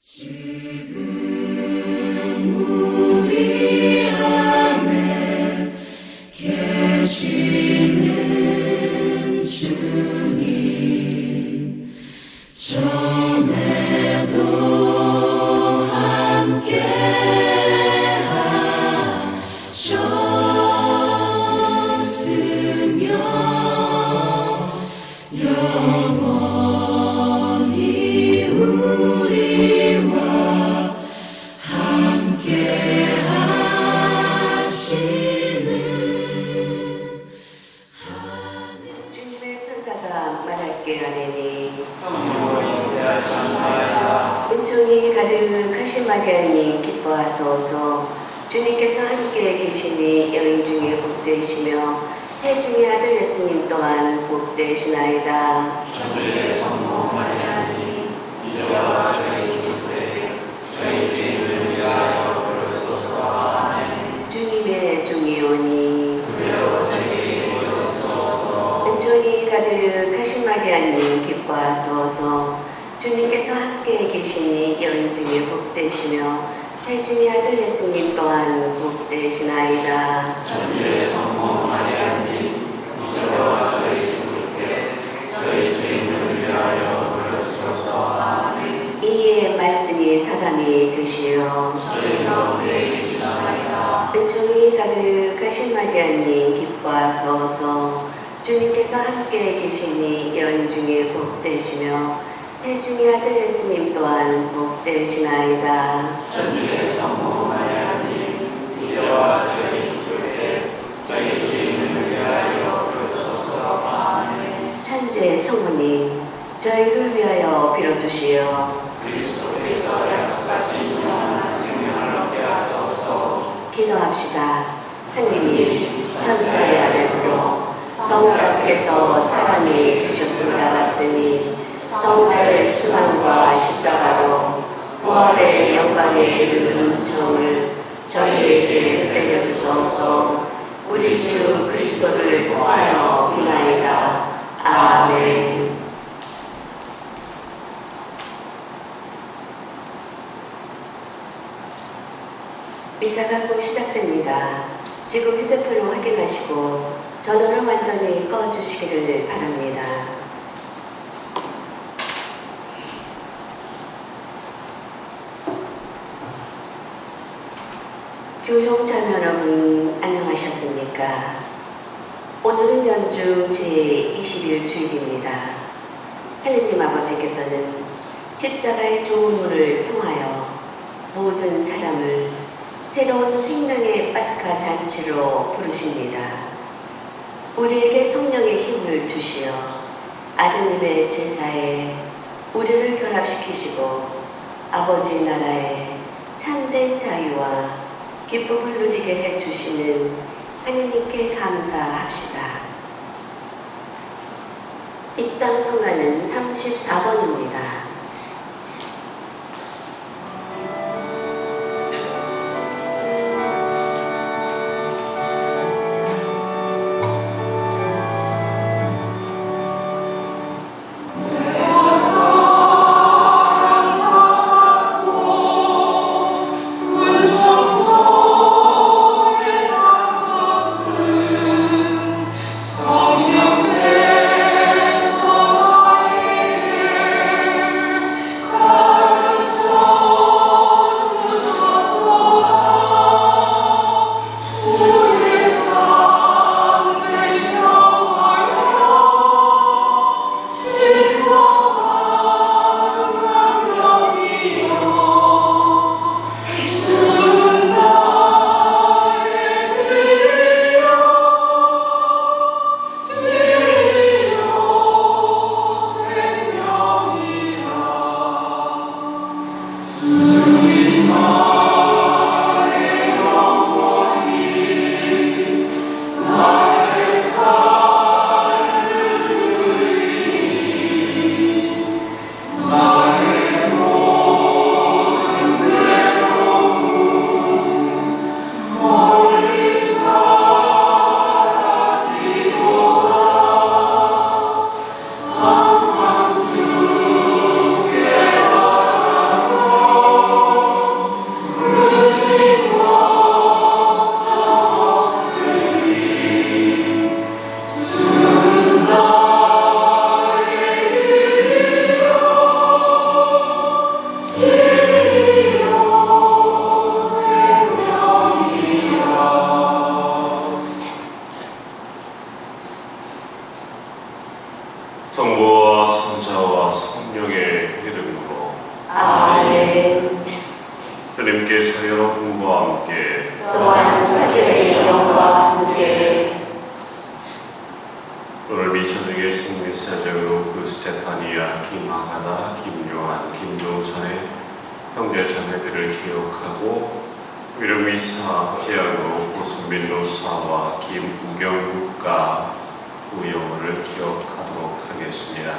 지금 우리 안에 계시는 주님, 전에도 함께 하셨으며 영원히 우리와 함께 하시는 주님의 천사가 말할게 하리니 은총이 가득하신 마리아님 기뻐하소서. 주님께서 함께 계시니 여인 중에 복되시며 태중의 아들 예수님 또한 복되시나이다. 천주의 성모 마리아님 이제와 저희 죽을 때 저희 죄인을 위하여 부르소서. 아멘. 주님의 종이오니 그대로 저희에게 오소서. 은총이 가득하신 마리아님 기뻐하소서. 주님께서 함께 계시니 여인 중에 복되시며 태중의 아들 예수님 또한 복되시나이다. 천주의 성모 마리아님 이제와 저희 죽을 때 저희 죄인을 위하여 부르소서. 아멘. 이에 말씀이 사람이 되시어 저희 가운데 계시나이다. 은총이 가득하신 마리아님 기뻐하소서. 주님께서 함께 계시니 여인 중에 복되시며 태중의 아들 예수님 또한 복되시나이다. 천주의 성모 마리아님 이제와 저희 죽을 때 저희 죄인을 위하여 부르소서. 아멘. 천주의 성모님 저희를 위하여 빌어주시오. 그리스도께서 약속하신 영원한 생명을 얻게 하소서. 기도합시다. 하느님 천사의 아들로 성자께서 사람이 되셨음을 알았으니 성자의 수강과 십자가로 부활의 영광에 이르는 은총을 저희에게 내려주소서. 우리 주 그리스도를 통하여 비나이다. 아멘. 미사가 곧 시작됩니다. 지금 휴대폰을 확인하시고 전원을 완전히 꺼주시기를 바랍니다. 교용 자매 여러분 안녕하셨습니까? 오늘은 연중 제21 주일입니다. 하느님 아버지께서는 십자가의 조문을 통하여 모든 사람을 새로운 생명의 파스카 잔치로 부르십니다. 우리에게 성령의 힘을 주시어 아드님의 제사에 우리를 결합시키시고 아버지 나라의 참된 자유와 기쁨을 누리게 해주시는 하느님께 감사합시다. 입당 성가는 34번입니다. 아멘. 주님께서 여러분과 함께 또한 사제의 영과 함께 오늘 미션에게 승리사적으로 그 스테파니아, 김하가다, 김요한, 김종선의 형제 자매들을 기억하고 위르미사, 지아노, 고순빈 로사와 김우경국가 두 영혼을 기억하도록 하겠습니다.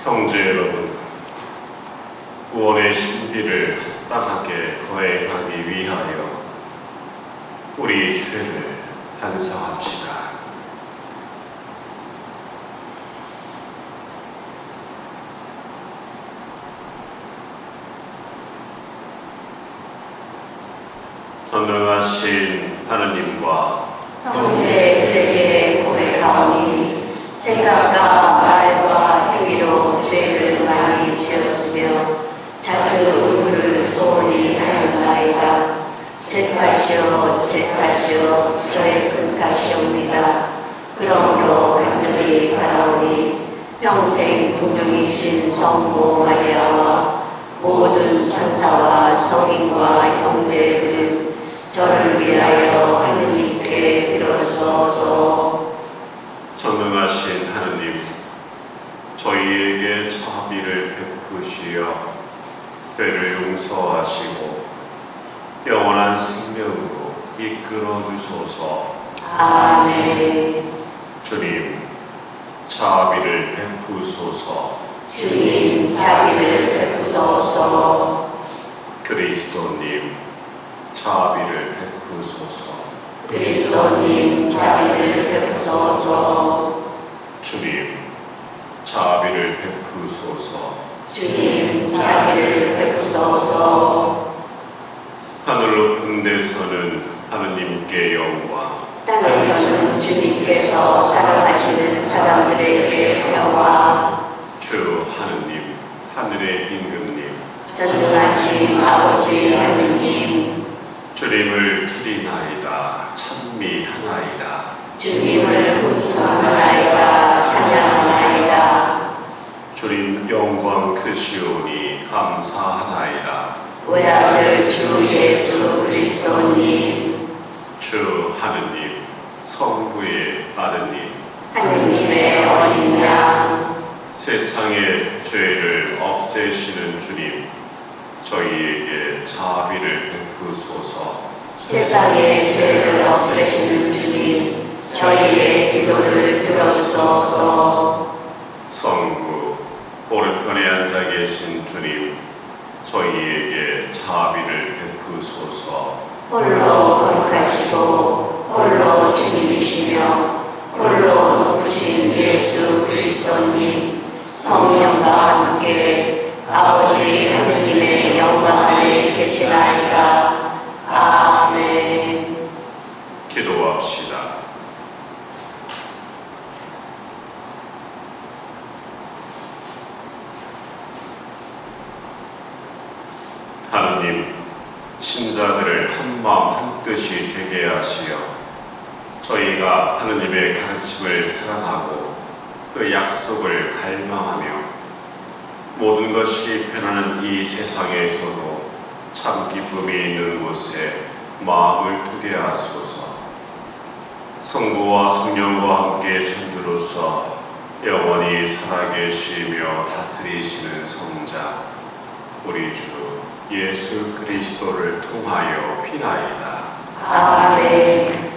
형제 여러분, 구원의 신비를 합당하게 거행하기 위하여 우리 죄를 반성합시다. 전능하신 하느님과 형제들에게 고백하오니 생각과 말과 행위로 죄를 많이 지었으며 자주 의무를 소홀히 하였나이다. 제 탓이요 제 탓이요 저의 큰 탓이옵니다. 그러므로 간절히 바라오니 평생 동정이신 성모 마리아와 모든 천사와 성인과 형제들은 저를 위하여 하느님께 빌어주소서. 전능하신 하느님, 저희에게 자비를 베푸시어 죄를 용서하시고 영원한 생명으로 이끌어 주소서. 아멘. 주님, 자비를 베푸소서. 주님 자비를 베푸소서. 그리스도님, 자비를 베푸소서. 그리스도님 자비를 베푸소서. 주님, 자비를 베푸소서. 주님 자비를 베푸소서. 하늘 높은 데서는 하느님께 영광, 땅에서는 주님께서 사랑하시는 사람들에게 평화. 주 하느님, 하늘의 임금님, 전능하신 아버지 하느님, 주님을 기리나이다, 찬미하나이다. 주님을 hunsun하나이다, 찬양하나이다. 주님 영광 크시오니 감사하나이다. 외아들 주 예수 그리스도님, 주 하느님, 성부의 아드님, 하느님의 어린 양, 세상의 죄를 없애시는 주님, 저희에게 자비를 베푸소서. 세상의 죄를 없애시는 주님, 저희의 기도를 들어주소서. 성부, 오른편에 앉아 계신 주님, 저희에게 자비를 베푸소서. 홀로 거룩하시고 홀로 주님이시며 홀로 높으신 예수 그리스도님, 성령과 함께 아버지 하느님의 영광 안에 계시나이다. 아멘. 기도합시다. 하느님, 신자들을 한마음 한뜻이 되게 하시어 저희가 하느님의 가르침을 사랑하고 그 약속을 갈망하며 모든 것이 변하는 이 세상에서도 참 기쁨이 있는 곳에 마음을 두게 하소서. 성부와 성령과 함께 천주로서 영원히 살아계시며 다스리시는 성자 우리 주 예수 그리스도를 통하여 비나이다. 아멘.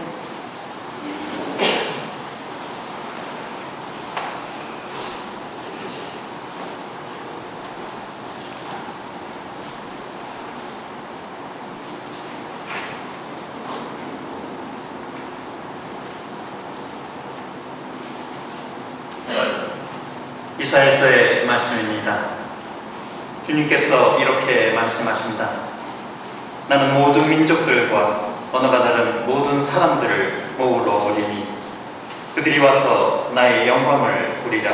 이사야서의 말씀입니다. 주님께서 이렇게 말씀하신다. 나는 모든 민족들과 언어가 다른 모든 사람들을 모으러 오리니 그들이 와서 나의 영광을 보리라.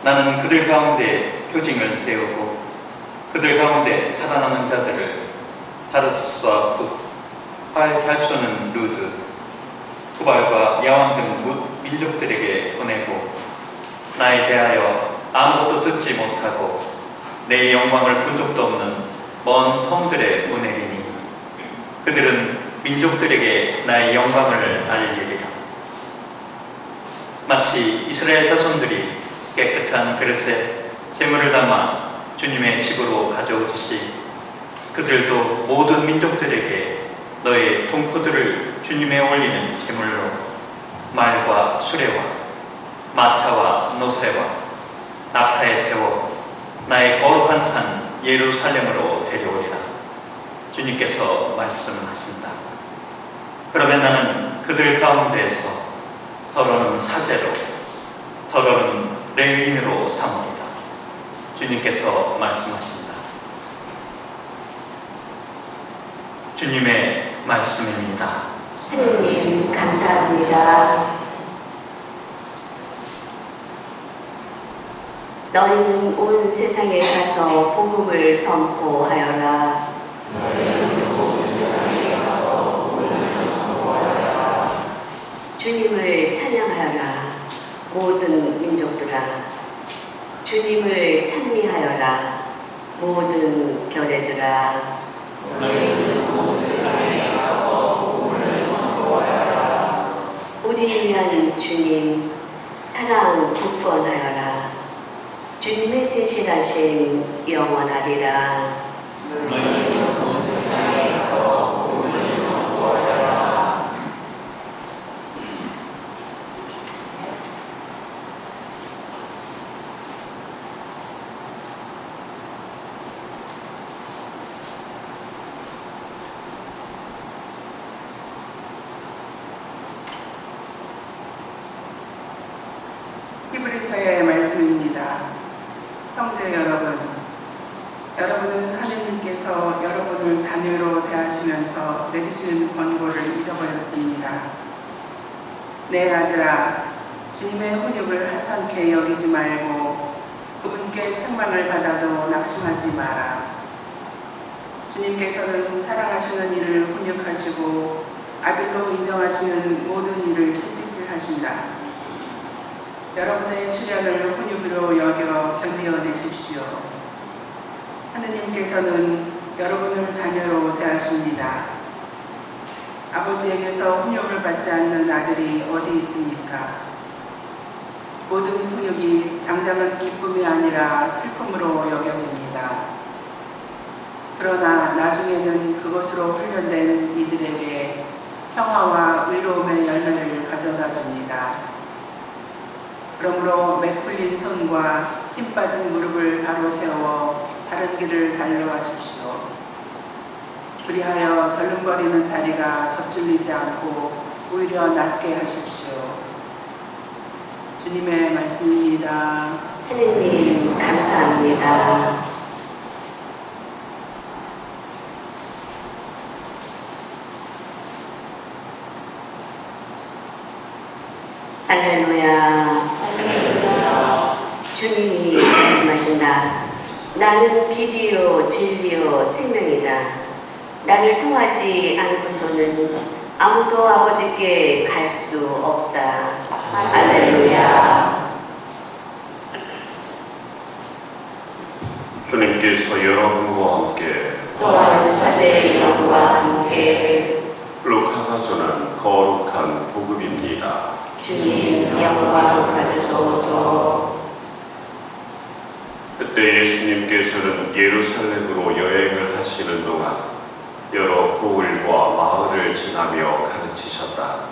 나는 그들 가운데 표징을 세우고 그들 가운데 살아남은 자들을 다르스와 붓, 활 잘 쏘는 루드, 투발과 야왕 등 민족들에게 보내고 나에 대하여 아무것도 듣지 못하고 내 영광을 본 적도 없는 먼 성들의 은혜리니 그들은 민족들에게 나의 영광을 알리리라. 마치 이스라엘 자손들이 깨끗한 그릇에 제물을 담아 주님의 집으로 가져오듯이 그들도 모든 민족들에게 너의 동포들을 주님에 올리는 제물로 말과 수레와 마차와 노새와 낙타에 태워 나의 거룩한 산 예루살렘으로 데려오리라. 주님께서 말씀하신다. 그러면 나는 그들 가운데에서 더러는 사제로 더러는 레위인으로 삼으리라. 주님께서 말씀하신다. 주님의 말씀입니다. 하느님 감사합니다. 너희는 온 세상에 가서 복음을 선포하여라. 주님을 찬양하여라. 모든 민족들아. 주님을 찬미하여라. 모든 교회들아. 우리 위한 주님 사랑 굳건하여라. 주님의 진실하심 영원하리라. 히브리서의 말씀입니다. 형제 여러분, 여러분은 하느님께서 여러분을 자녀로 대하시면서 내리시는 권고를 잊어버렸습니다. 내 아들아, 주님의 훈육을 하찮게 여기지 말고 그분께 책망을 받아도 낙심하지 마라. 주님께서는 사랑하시는 이를 훈육하시고 아들로 인정하시는 모든 이를 채찍질하신다. 여러분의 시련을 훈육으로 여겨 견디어내십시오. 하느님께서는 여러분을 자녀로 대하십니다. 아버지에게서 훈육을 받지 않는 아들이 어디 있습니까? 모든 훈육이 당장은 기쁨이 아니라 슬픔으로 여겨집니다. 그러나 나중에는 그것으로 훈련된 이들에게 평화와 의로움의 열매를 가져다 줍니다. 그러므로 매풀린 손과 힘 빠진 무릎을 바로 세워 바른 길을 달려가십시오. 그리하여 절름거리는 다리가 접질리지 않고 오히려 낫게 하십시오. 주님의 말씀입니다. 하느님 감사합니다. 할렐루야. 주님이 말씀하신다. 나는 길이요 진리요 생명이다. 나를 통하지 않고서는 아무도 아버지께 갈 수 없다. 할렐루야. 주님께서 여러분과 함께 또한 사제의 영과 함께 루카가 전한 거룩한 복음입니다. 주님 영광 받으소서. 그때 예수님께서는 예루살렘으로 여행을 하시는 동안 여러 고을과 마을을 지나며 가르치셨다.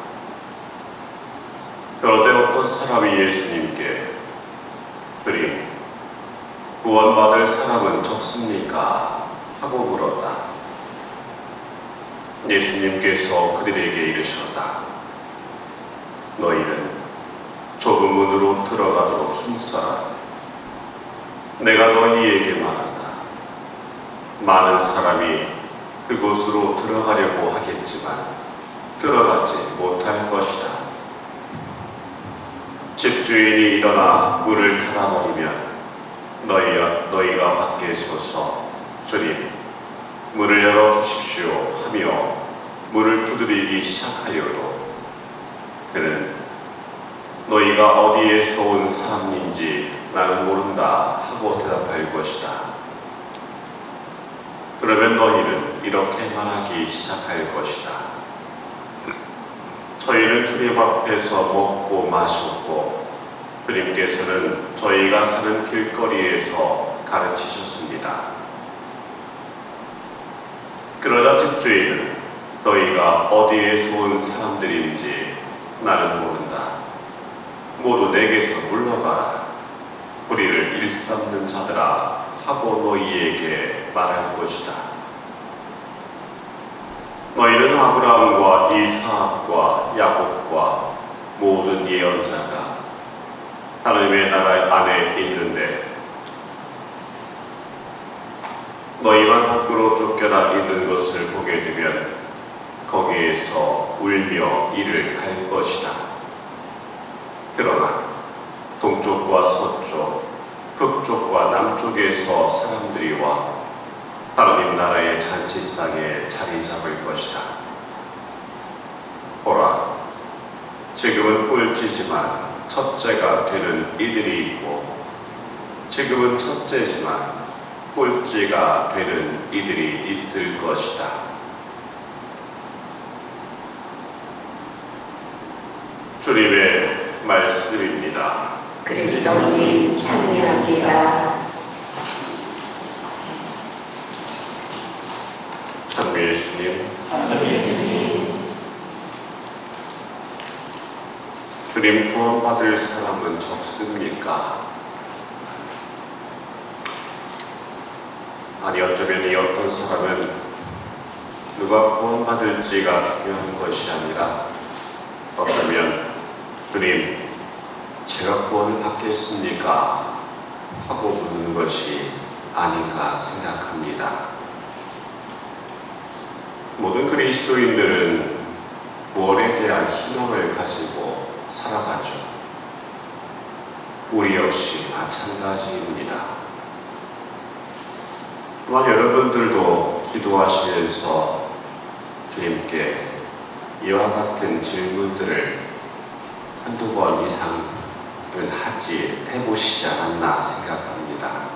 그런데 어떤 사람이 예수님께 주님, 구원받을 사람은 적습니까? 하고 물었다. 예수님께서 그들에게 이르셨다. 너희는 좁은 문으로 들어가도록 힘써라. 내가 너희에게 말한다. 많은 사람이 그곳으로 들어가려고 하겠지만 들어가지 못할 것이다. 집주인이 일어나 문을 닫아버리면 너희가 밖에 서서 주님, 문을 열어주십시오 하며 문을 두드리기 시작하여도 그는 너희가 어디에서 온 사람인지 나는 모른다 하고 대답할 것이다. 그러면 너희는 이렇게 말하기 시작할 것이다. 저희는 주님 앞에서 먹고 마셨고 주님께서는 저희가 사는 길거리에서 가르치셨습니다. 그러자 집주인은 너희가 어디에서 온 사람들인지 나는 모른다. 모두 내게서 물러가라. 우리를 일삼는 자들아 하고 너희에게 말할 것이다. 너희는 아브라함과 이삭과 야곱과 모든 예언자가 하나님의 나라 안에 있는데 너희만 밖으로 쫓겨나 있는 것을 보게 되면 거기에서 울며 이를 갈 것이다. 그러나 동쪽과 서쪽, 북쪽과 남쪽에서 사람들이 와 하나님 나라의 잔치상에 자리 잡을 것이다. 보라, 지금은 꼴찌지만 첫째가 되는 이들이 있고 지금은 첫째지만 꼴찌가 되는 이들이 있을 것이다. 주님의 말씀입니다. 그리스도님 찬미합니다. 찬미 예수님, 주님 구원받을 사람은 적습니까? 아니 어쩌면 이 어떤 사람은 누가 구원받을지가 중요한 것이 아니라 어쩌면 주님 제가 구원을 받겠습니까? 하고 묻는 것이 아닌가 생각합니다. 모든 그리스도인들은 구원에 대한 희망을 가지고 살아가죠. 우리 역시 마찬가지입니다. 또한 여러분들도 기도하시면서 주님께 이와 같은 질문들을 한두 번 이상은 해보시지 않았나 생각합니다.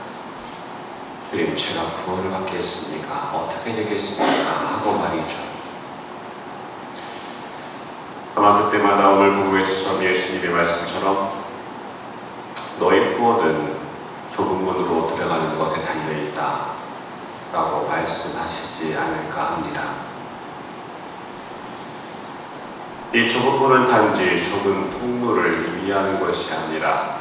주님, 제가 구원을 받겠습니까? 어떻게 되겠습니까? 하고 말이죠. 아마 그때마다 오늘 복음에서 예수님의 말씀처럼 너의 구원은 좁은 문으로 들어가는 것에 달려있다 라고 말씀하시지 않을까 합니다. 이 좁은 문은 단지 좁은 통로를 의미하는 것이 아니라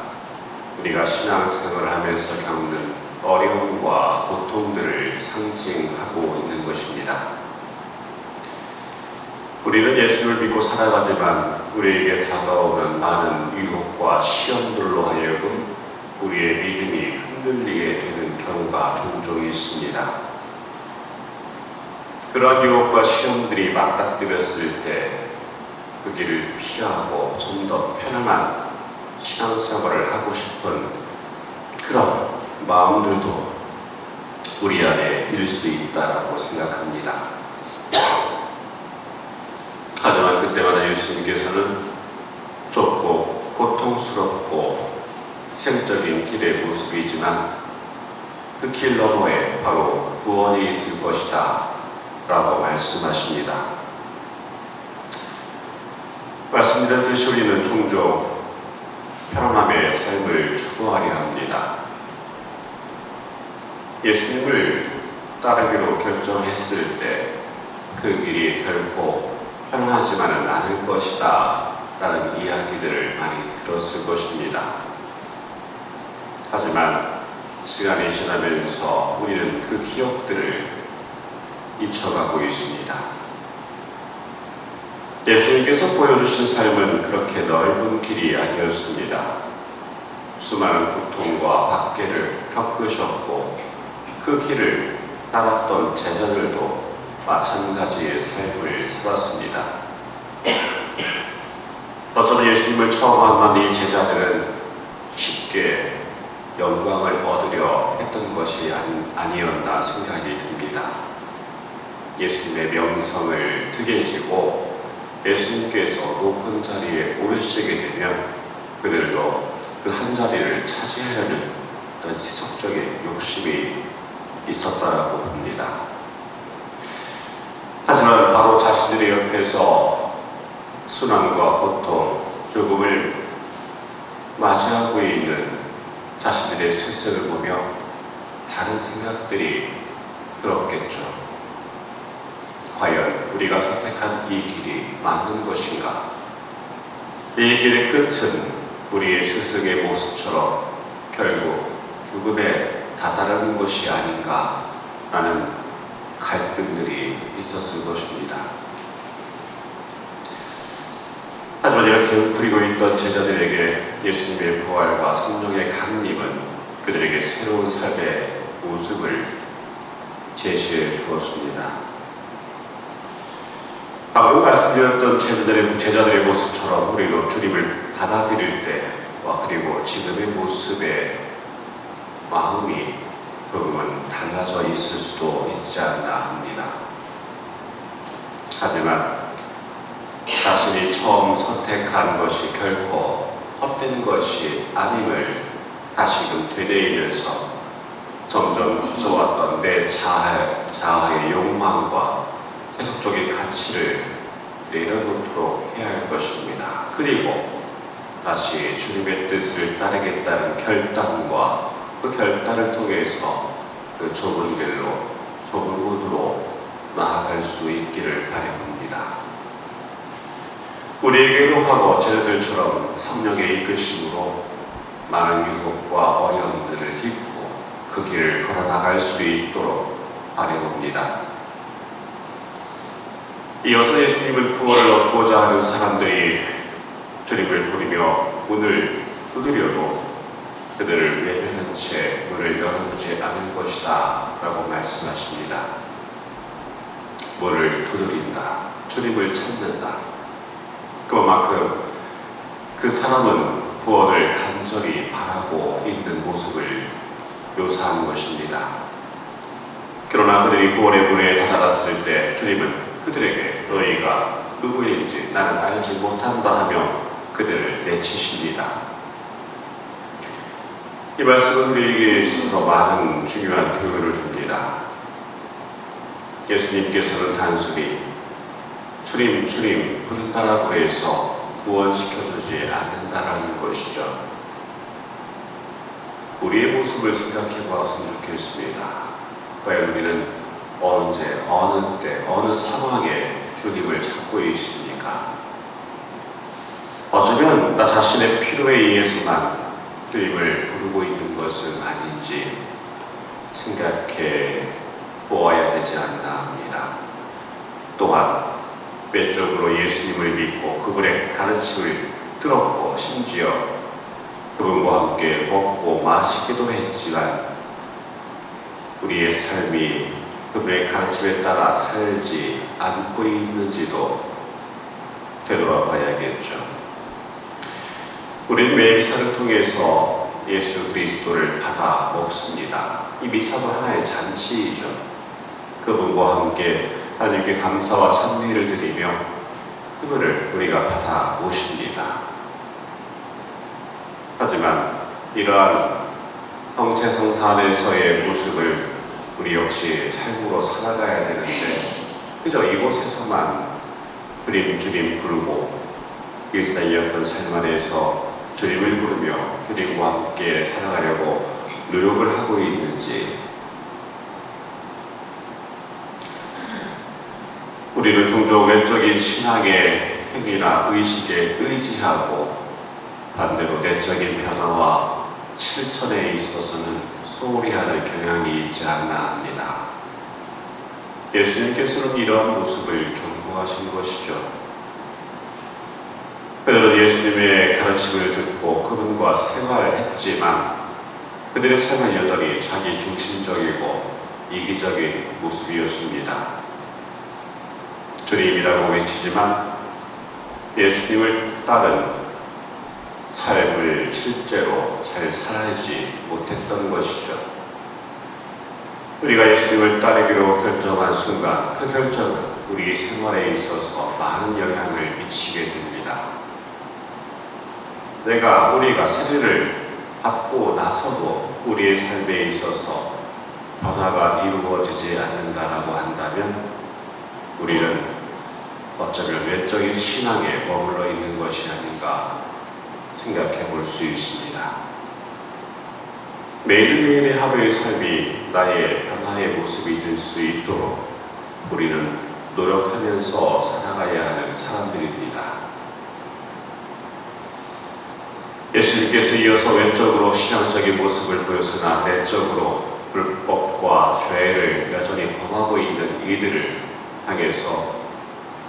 우리가 신앙생활을 하면서 겪는 어려움과 고통들을 상징하고 있는 것입니다. 우리는 예수를 믿고 살아가지만 우리에게 다가오는 많은 유혹과 시험들로 하여금 우리의 믿음이 흔들리게 되는 경우가 종종 있습니다. 그런 유혹과 시험들이 맞닥뜨렸을 때 그 길을 피하고 좀 더 편안한 신앙생활을 하고 싶은 그런 마음들도 우리 안에 일 수 있다라고 생각합니다. 하지만 그때마다 예수님께서는 좁고 고통스럽고 희생적인 길의 모습이지만 그 길 너머에 바로 구원이 있을 것이다 라고 말씀하십니다. 말씀드렸듯이 우리는 종종 편안함의 삶을 추구하려 합니다. 예수님을 따르기로 결정했을 때 그 길이 결코 편안하지만은 않을 것이다 라는 이야기들을 많이 들었을 것입니다. 하지만 시간이 지나면서 우리는 그 기억들을 잊혀가고 있습니다. 예수님께서 보여주신 삶은 그렇게 넓은 길이 아니었습니다. 수많은 고통과 박해를 겪으셨고 그 길을 따랐던 제자들도 마찬가지의 삶을 살았습니다. 어쩌면 예수님을 처음 만난 이 제자들은 쉽게 영광을 얻으려 했던 것이 아니었나 생각이 듭니다. 예수님의 명성을 등에 지고 예수님께서 높은 자리에 오르시게 되면 그들도 그 한 자리를 차지하려는 어떤 지속적인 욕심이 있었다라고 봅니다. 자신들의 옆에서 순환과 고통, 죽음을 맞이하고 있는 자신들의 스승을 보며 다른 생각들이 들었겠죠. 과연 우리가 선택한 이 길이 맞는 것인가? 이 길의 끝은 우리의 스승의 모습처럼 결국 죽음에 다다르는 것이 아닌가 라는 갈등들이 있었을 것입니다. 하지만 이렇게 웅크리고 있던 제자들에게 예수님의 부활과 성령의 강림은 그들에게 새로운 삶의 모습을 제시해 주었습니다. 방금 말씀드렸던 제자들의 모습처럼 우리도 주님을 받아들일 때와 그리고 지금의 모습의 마음이 조금은 달라져 있을 수도 있지 않나 합니다. 하지만 자신이 처음 선택한 것이 결코 헛된 것이 아님을 다시금 되뇌이면서 점점 커져왔던 내 자아의 욕망과 세속적인 가치를 내려놓도록 해야 할 것입니다. 그리고 다시 주님의 뜻을 따르겠다는 결단과 그 결단을 통해서 그 좁은 길로, 좁은 문으로 나아갈 수 있기를 바랍니다. 우리에게도 과거 제자들처럼 성령의 이끄심으로 많은 유혹과 어려움들을 딛고 그 길을 걸어나갈 수 있도록 바랍니다. 이어서 예수님을 부활을 얻고자 하는 사람들이 주님을 부르며 문을 두드려도 그들을 외면한 채 문을 열어주지 않을 것이다 라고 말씀하십니다. 문을 두드린다, 주님을 찾는다. 그만큼 그 사람은 구원을 간절히 바라고 있는 모습을 묘사한 것입니다. 그러나 그들이 구원의 문에 다다랐을 때 주님은 그들에게 너희가 누구인지 나는 알지 못한다 하며 그들을 내치십니다. 이 말씀은 우리에게 있어서 많은 중요한 교훈을 줍니다. 예수님께서는 단순히 주님 주님 부른다라고 해서 구원시켜주지 않는다라는 것이죠. 우리의 모습을 생각해 보았으면 좋겠습니다. 과연 우리는 언제, 어느 때, 어느 상황에 주님을 찾고 있습니까? 어쩌면 나 자신의 필요에 의해서만 주님을 부르고 있는 것은 아닌지 생각해 보아야 되지 않나 합니다. 또한 외적으로 예수님을 믿고 그분의 가르침을 들었고 심지어 그분과 함께 먹고 마시기도 했지만 우리의 삶이 그분의 가르침에 따라 살지 않고 있는지도 되돌아봐야겠죠. 우리는 매 미사를 통해서 예수 그리스도를 받아 먹습니다. 이 미사도 하나의 잔치이죠. 그분과 함께 하나님께 감사와 찬미를 드리며 그분을 우리가 받아 모십니다. 하지만 이러한 성체성사 안에서의 모습을 우리 역시 삶으로 살아가야 되는데 그저 이곳에서만 주님 주님 부르고 일상이었던 삶 안에서 주님을 부르며 주님과 함께 살아가려고 노력을 하고 있는지 우리는 종종 외적인 신앙의 행위나 의식에 의지하고 반대로 내적인 변화와 실천에 있어서는 소홀히 하는 경향이 있지 않나 합니다. 예수님께서는 이러한 모습을 경고하신 것이죠. 그들은 예수님의 가르침을 듣고 그분과 생활했지만 그들의 삶은 여전히 자기 중심적이고 이기적인 모습이었습니다. 주님이라고 외치지만 예수님을 따른 삶을 실제로 잘 살아내지 못했던 것이죠. 우리가 예수님을 따르기로 결정한 순간 그 결정은 우리 생활에 있어서 많은 영향을 미치게 됩니다. 우리가 세례를 받고 나서도 우리의 삶에 있어서 변화가 이루어지지 않는다라고 한다면 우리는 어쩌면 외적인 신앙에 머물러 있는 것이 아닌가 생각해 볼 수 있습니다. 매일매일의 하루의 삶이 나의 변화의 모습이 될 수 있도록 우리는 노력하면서 살아가야 하는 사람들입니다. 예수님께서 이어서 외적으로 신앙적인 모습을 보였으나 내적으로 불법과 죄를 여전히 범하고 있는 이들을 향해서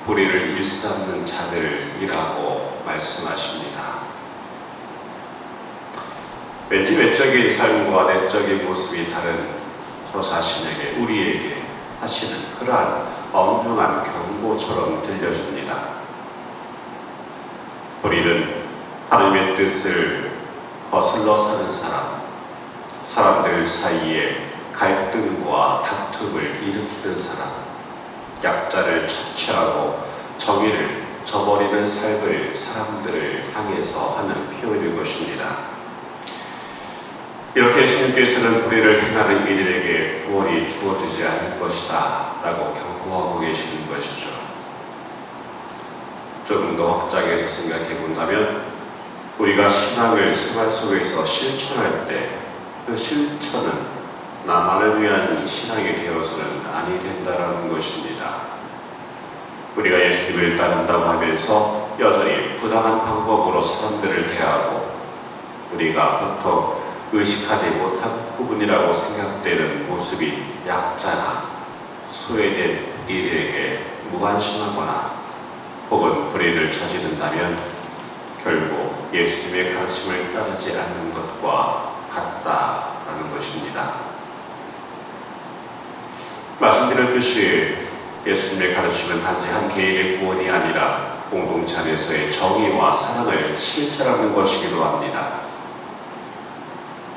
불의를 일삼는 자들이라고 말씀하십니다. 왠지 외적인 삶과 내적인 모습이 다른 저 자신에게, 우리에게 하시는 그러한 엄중한 경고처럼 들려집니다. 우리는 하나님의 뜻을 거슬러 사는 사람들 사이에 갈등과 다툼을 일으키는 사람, 약자를 처치하고 정의를 저버리는 삶을 사람들을 향해서 하는 표현일 것입니다. 이렇게 예수님께서는 불의를 행하는 이들에게 구원이 주어지지 않을 것이다 라고 경고하고 계시는 것이죠. 조금 더 확장해서 생각해 본다면 우리가 신앙을 생활 속에서 실천할 때 그 실천은 나만을 위한 신앙이 되어서는 아니 된다라는 것입니다. 우리가 예수님을 따른다고 하면서 여전히 부당한 방법으로 사람들을 대하고 우리가 보통 의식하지 못한 부분이라고 생각되는 모습이 약자나 소외된 이들에게 무관심하거나 혹은 불의를 저지른다면 결국 예수님의 가르침을 따르지 않는 것과 같다라는 것입니다. 말씀드렸듯이 예수님의 가르침은 단지 한 개인의 구원이 아니라 공동체 안에서의 정의와 사랑을 실천하는 것이기도 합니다.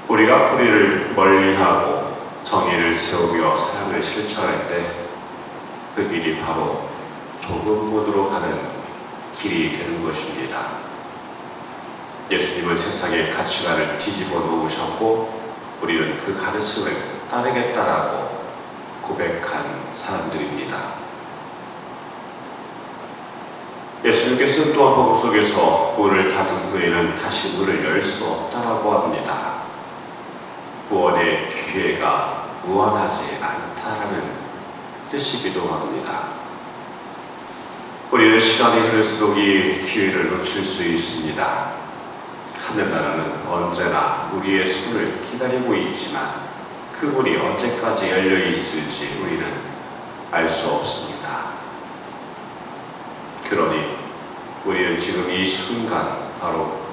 우리가 불의를 멀리하고 정의를 세우며 사랑을 실천할 때 그 길이 바로 좁은 문으로 가는 길이 되는 것입니다. 예수님은 세상의 가치관을 뒤집어 놓으셨고 우리는 그 가르침을 따르겠다라고 고백한 사람들입니다. 예수님께서는 또한 복음 속에서 문을 닫은 후에는 다시 문을 열 수 없다라고 합니다. 구원의 기회가 무한하지 않다라는 뜻이기도 합니다. 우리는 시간이 흐를수록 이 기회를 놓칠 수 있습니다. 하늘나라는 언제나 우리의 손을 기다리고 있지만 그 문이 언제까지 열려 있을지 우리는 알 수 없습니다. 그러니 우리는 지금 이 순간 바로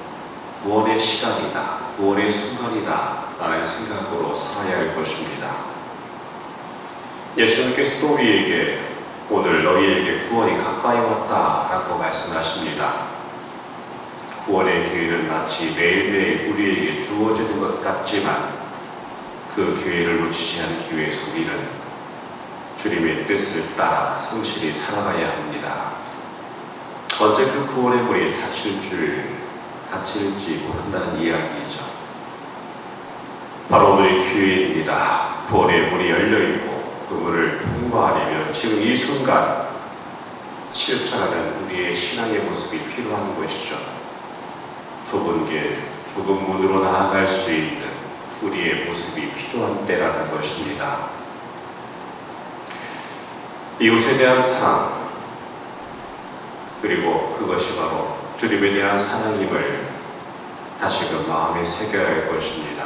구원의 시간이다, 구원의 순간이다 라는 생각으로 살아야 할 것입니다. 예수님께서도 우리에게 오늘 너희에게 구원이 가까이 왔다 라고 말씀하십니다. 구원의 기회는 마치 매일매일 우리에게 주어지는 것 같지만 그 기회를 놓치지 않기 위해서 우리는 주님의 뜻을 따라 성실히 살아가야 합니다. 언제 그 구원의 문이 닫힐지 모른다는 이야기이죠. 바로 오늘의 기회입니다. 구원의 문이 열려있고 그 문을 통과하려면 지금 이 순간 실천하는 우리의 신앙의 모습이 필요한 것이죠. 좁은 길, 좁은 문으로 나아갈 수 있는 우리의 모습이 필요한 때라는 것입니다. 이웃에 대한 사랑, 그리고 그것이 바로 주님에 대한 사랑임을 다시금 마음에 새겨야 할 것입니다.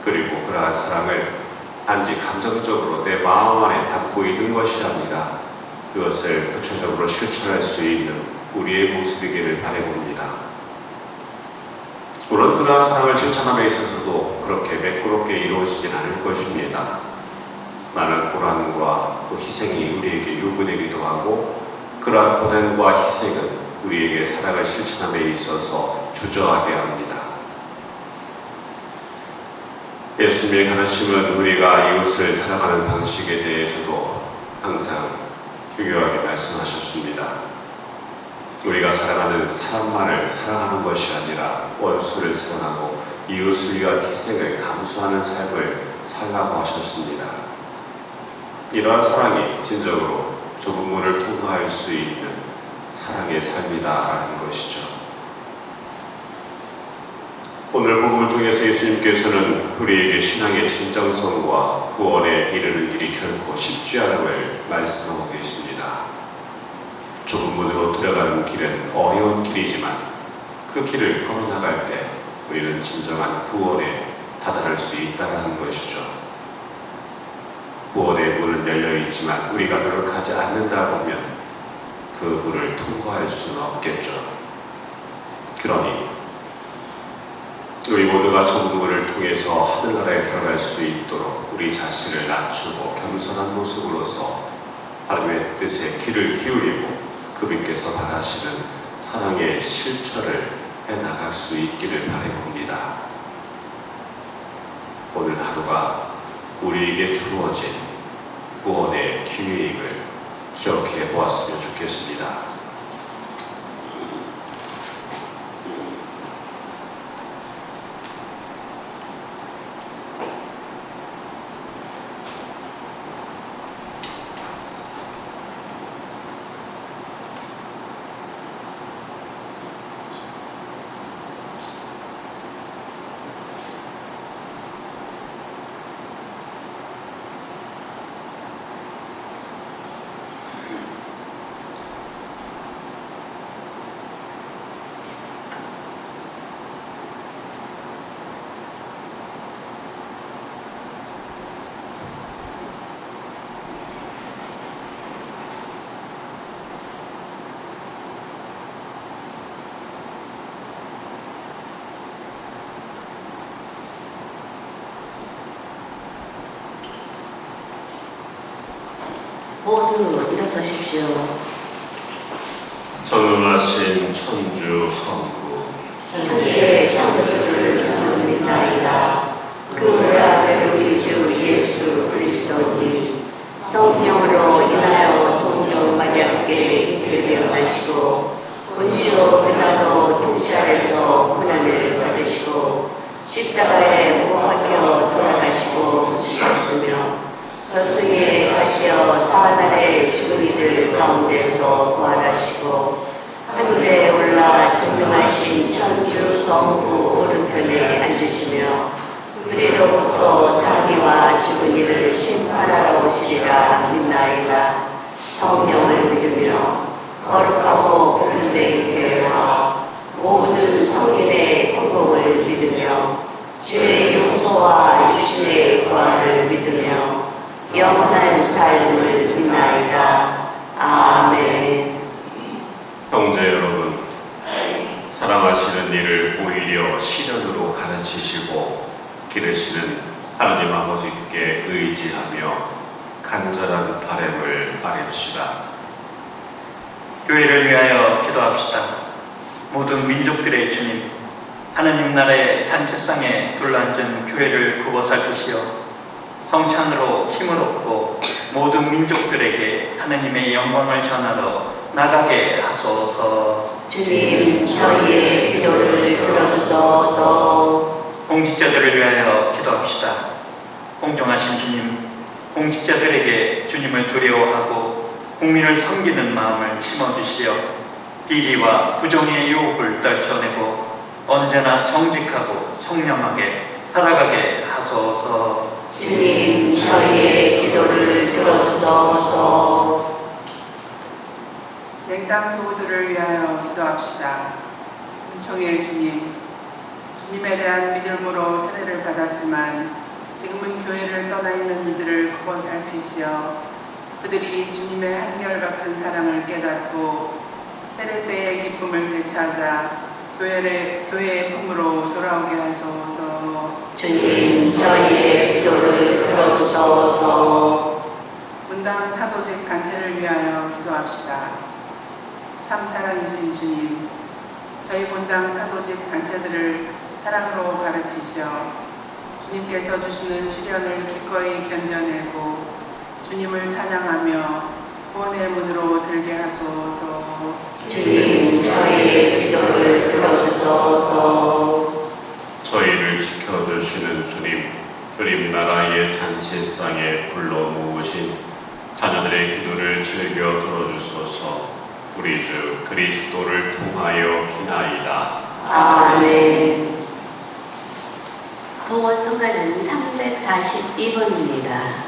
그리고 그러한 사랑을 단지 감정적으로 내 마음 안에 담고 있는 것이 아니라 그것을 구체적으로 실천할 수 있는 우리의 모습이기를 바라봅니다. 물론 그러한 사랑을 실천함에 있어서도 그렇게 매끄럽게 이루어지진 않을 것입니다. 많은 고난과 또 희생이 우리에게 요구되기도 하고 그러한 고난과 희생은 우리에게 사랑을 실천함에 있어서 주저하게 합니다. 예수님의 가르침은 우리가 이웃을 사랑하는 방식에 대해서도 항상 중요하게 말씀하셨습니다. 우리가 사랑하는 사람만을 사랑하는 것이 아니라 원수를 사랑하고 이웃을 위한 희생을 감수하는 삶을 살라고 하셨습니다. 이러한 사랑이 진정으로 좁은 문을 통과할 수 있는 사랑의 삶이다라는 것이죠. 오늘 복음을 통해서 예수님께서는 우리에게 신앙의 진정성과 구원에 이르는 길이 결코 쉽지 않음을 말씀하고 계십니다. 좁은 문으로 들어가는 길은 어려운 길이지만 그 길을 걸어나갈 때 우리는 진정한 구원에 다다를 수 있다는 것이죠. 구원의 문은 열려있지만 우리가 노력하지 않는다 보면 그 문을 통과할 수는 없겠죠. 그러니 우리 모두가 좁은 문을 통해서 하늘나라에 들어갈 수 있도록 우리 자신을 낮추고 겸손한 모습으로서 하나님의 뜻에 귀를 기울이고 그분께서 바라시는 사랑의 실천을 해나갈 수 있기를 바라봅니다. 오늘 하루가 우리에게 주어진 구원의 기회임을 기억해 보았으면 좋겠습니다. 모두 일어서십시오. 전능하신 천주 성부 천주의 창조주를 저는 믿나이다. 그 외아들 우리 주 예수 그리스도님 성령으로 인하여 동정 마리아께 잉태되어 나시고 본시오 빌라도 통치 아래서 고난을 받으시고 십자가에 못 박혀 돌아가시고 죽으셨으며 저승에 가시어 사흘날에 죽은 이들 가운데서 부활하시고 하늘에 올라 전능하신 천주 성부 오른편에 앉으시며 그리로부터 사기와 죽은 이를 심판하러 오시리라 믿나이다. 성령을 믿으며 거룩하고 보편된 교회와 모든 성인의 공공을 믿으며 죄의 용서와 유신의 구원을 믿으며 영원한 삶을 믿나이다. 아멘. 형제 여러분, 사랑하시는 이를 오히려 시련으로 가르치시고 기르시는 하나님 아버지께 의지하며 간절한 바람을 아뢰시다. 교회를 위하여 기도합시다. 모든 민족들의 주님, 하나님 나라의 잔치상에 둘러앉은 교회를 굽어 살피시어 성찬으로 힘을 얻고 모든 민족들에게 하나님의 영광을 전하러 나가게 하소서. 주님, 저희의 기도를 들어주소서. 공직자들을 위하여 기도합시다. 공정하신 주님, 공직자들에게 주님을 두려워하고 국민을 섬기는 마음을 심어주시어 비리와 부정의 유혹을 떨쳐내고 언제나 정직하고 청렴하게 살아가게 하소서. 주님, 저희의 기도를 들어주소서. 냉담 교우들을 위하여 기도합시다. 은총의 주님, 주님에 대한 믿음으로 세례를 받았지만 지금은 교회를 떠나 있는 이들을 굽어 살피시어 그들이 주님의 한결같은 사랑을 깨닫고 세례 때의 기쁨을 되찾아 교회의 품으로 돌아오게 하소서. 주님, 저희의 기도를 들어주소서. 문당 사도직 단체를 위하여 기도합시다. 참 사랑이신 주님, 저희 문당 사도직 단체들을 사랑으로 가르치시어 주님께서 주시는 시련을 기꺼이 견뎌내고 주님을 찬양하며 구원의 문으로 들게 하소서. 주님, 저희의 기도를 들어주소서. 저희를 지켜주시는 주님, 주님 나라의 잔치상에 불러 모으신 자녀들의 기도를 즐겨 들어주소서. 우리 주 그리스도를 통하여 비나이다. 아멘. 봉헌성가는 342번입니다.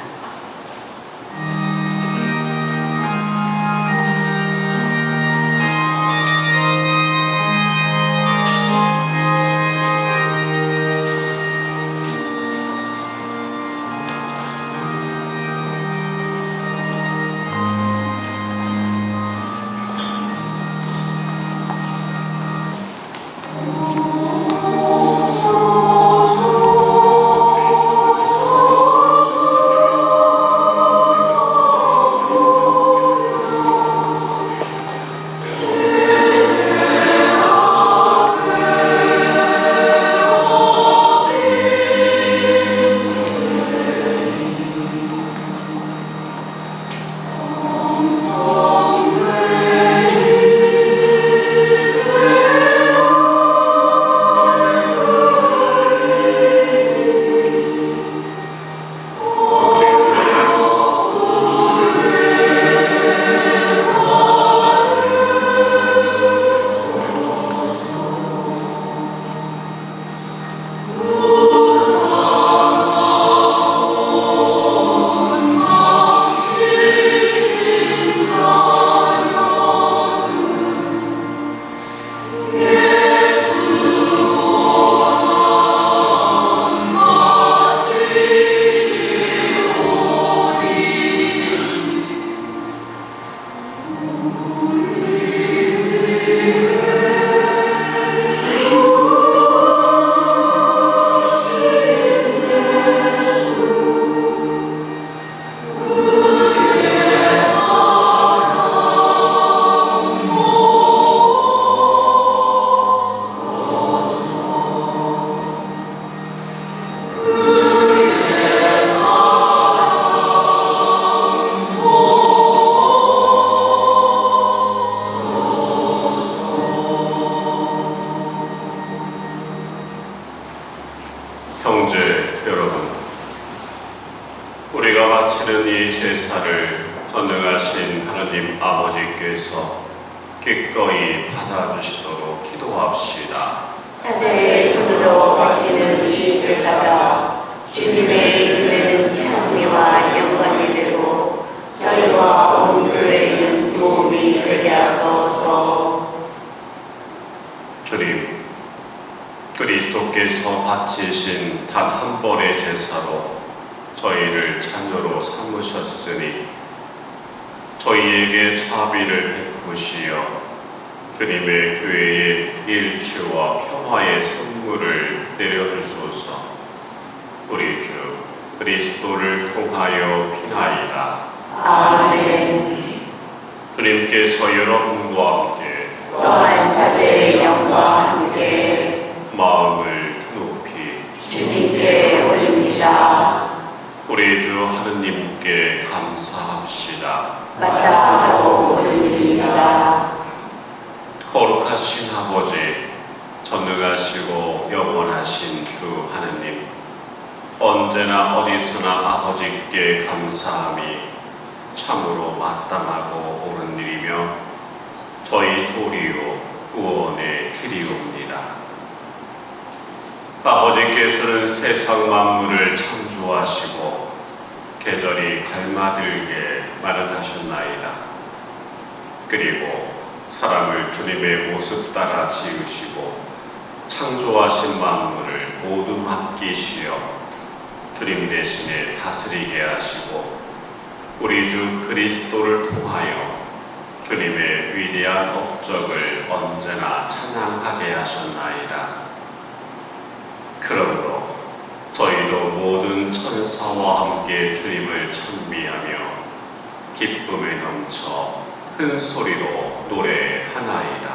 형제 여러분, 우리가 바치는 이 제사를 전능하신 하나님 아버지께서 기꺼이 받아주시도록 기도합시다. 사제의 손으로 바치는 이 제사가 주님의 이름에는 찬미와 영광이 되고 저희와 온 교회에는 도움이 되게 하소서. 주님, 그리스도께서 바치신 단 한 번의 제사로 저희를 자녀로 삼으셨으니 저희에게 자비를 베푸시어 주님의 교회에 일치와 평화의 선물을 내려주소서. 우리 주 그리스도를 통하여 비나이다. 아멘. 주님께서 여러분과 함께 또한 사제의 영과 함께 마음을 높이 주님께 올립니다. 우리 주 하느님께 감사합시다. 마땅하고 옳은 일입니다. 거룩하신 아버지, 전능하시고 영원하신 주 하느님, 언제나 어디서나 아버지께 감사함이 참으로 마땅하고 옳은 일이며 저희 도리요 구원의 길이옵니다. 아버지께서는 세상 만물을 창조하시고 계절이 갈마들게 마련하셨나이다. 그리고 사람을 주님의 모습 따라 지으시고 창조하신 만물을 모두 맡기시어 주님 대신에 다스리게 하시고 우리 주 그리스도를 통하여 주님의 위대한 업적을 언제나 찬양하게 하셨나이다. 그러므로 저희도 모든 천사와 함께 주님을 찬미하며 기쁨에 넘쳐 큰 소리로 노래하나이다.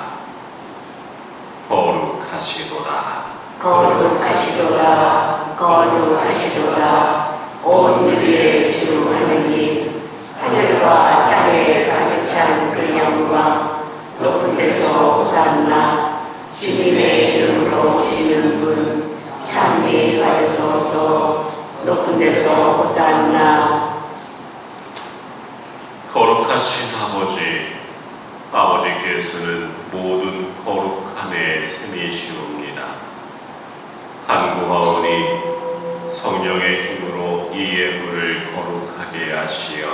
거룩하시도다. 거룩하시도다. 거룩하시도다. 온 유리의 주 하느님, 하늘과 땅에 가득 찬 그 영광, 높은 데서 호산나. 주님의 이름으로 오시는 분 찬미 받으소서. 높은 데서 호산나. 거룩하신 아버지, 아버지께서는 모든 거룩함의 셈이시옵니다. 간구하오니 성령의 힘으로 이 예물을 거룩하게 하시어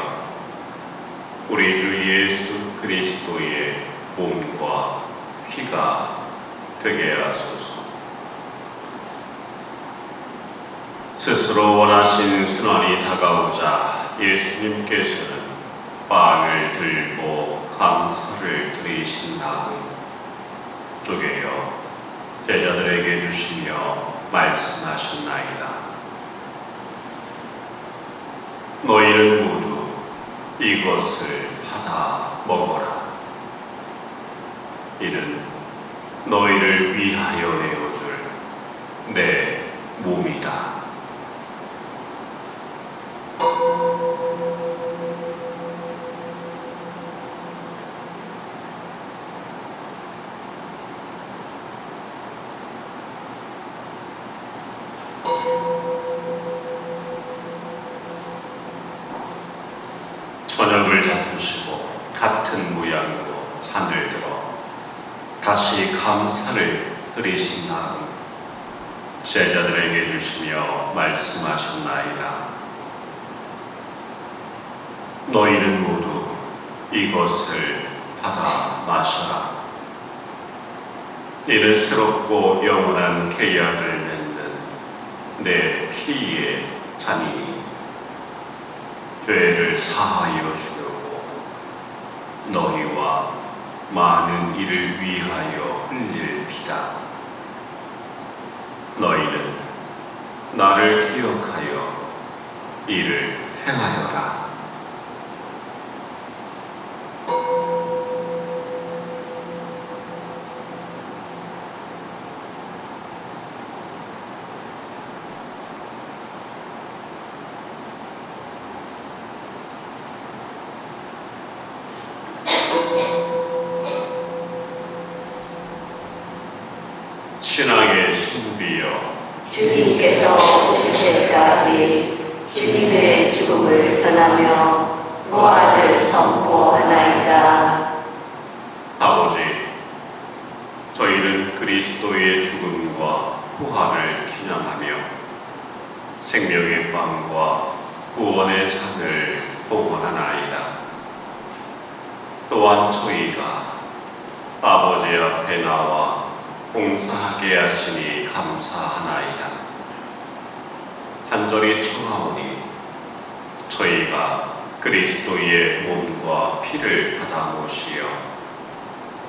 우리 주 예수 그리스도의 몸과 피가 되게 하소서. 스스로 원하신 순환이 다가오자 예수님께서는 빵을 들고 감사를 드리신 다음 쪼개어 제자들에게 주시며 말씀하셨나이다. 너희는 모두 이것을 받아 먹어라. 이는 너희를 위하여 내어줄 내 몸이다. 저녁을 잡수시고 같은 모양으로 잔을 들어 다시 감사를 드리신 다음 제자들에게 주시며 말씀하셨나이다. 너희는 모두 이것을 받아 마셔라. 이는 새롭고 영원한 계약을 맺는 내 피의 잔이니 죄를 사하여 주려고 너희와 많은 이를 위하여 흘릴 피다. 너희는 나를 기억하여 이를 행하여라. 신앙의 신비여, 주님께서 오실 때까지 주님의 죽음을 전하며 부활을 선포하나이다. 아버지, 저희는 그리스도의 죽음과 부활을 기념하며 생명의 빵과 구원의 잔을 봉헌하나이다. 또한 저희가 아버지 앞에 나와 봉사하게 하시니 감사하나이다. 간절히 청하오니 저희가 그리스도의 몸과 피를 받아 모시어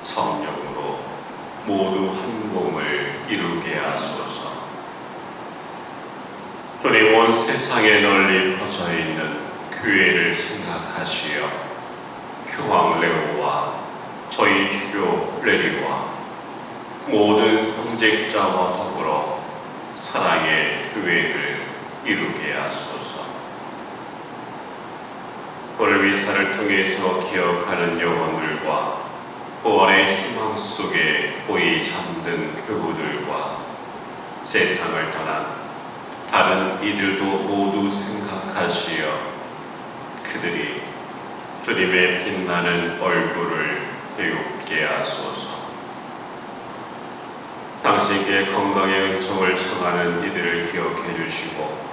성령으로 모두 한 몸을 이루게 하소서. 주님, 온 세상에 널리 퍼져 있는 교회를 생각하시어 교황 레오와 저희 주교 레리와 모든 성직자와 더불어 사랑의 교회를 이루게 하소서. 오늘 미사를 통해서 기억하는 영혼들과 부활의 희망 속에 고이 잠든 교우들과 세상을 떠난 다른 이들도 모두 생각하시어 그들이 주님의 빛나는 얼굴을 배웁게 하소서. 당신께 건강의 은총을 청하는 이들을 기억해 주시고